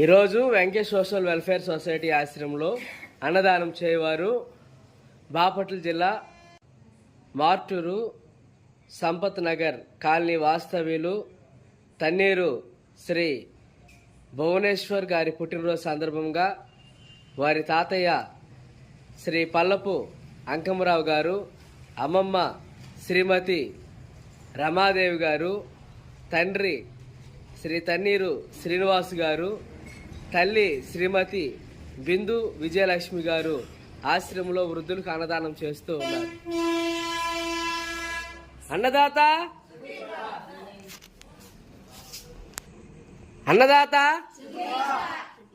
ఈరోజు Venkatesh social welfare society ఆశ్రమంలో అన్నదానం చేయవారు బాపట్ల జిల్లా మార్టూరు సంపత్ నగర్ కాలనీ వాస్తవ్యులు తన్నీరు శ్రీ భువనేశ్వర్ గారి పుట్టినరోజు సందర్భంగా వారి తాతయ్య శ్రీ పల్లపు అంకమరావు గారు, అమ్మమ్మ శ్రీమతి రమాదేవి గారు, తండ్రి శ్రీ తన్నీరు శ్రీనివాస్ గారు, తల్లి శ్రీమతి బిందు విజయలక్ష్మి గారు ఆశ్రమంలో వృద్ధులకు అన్నదానం చేస్తూ ఉన్నారు. అన్నదాత అన్నదాత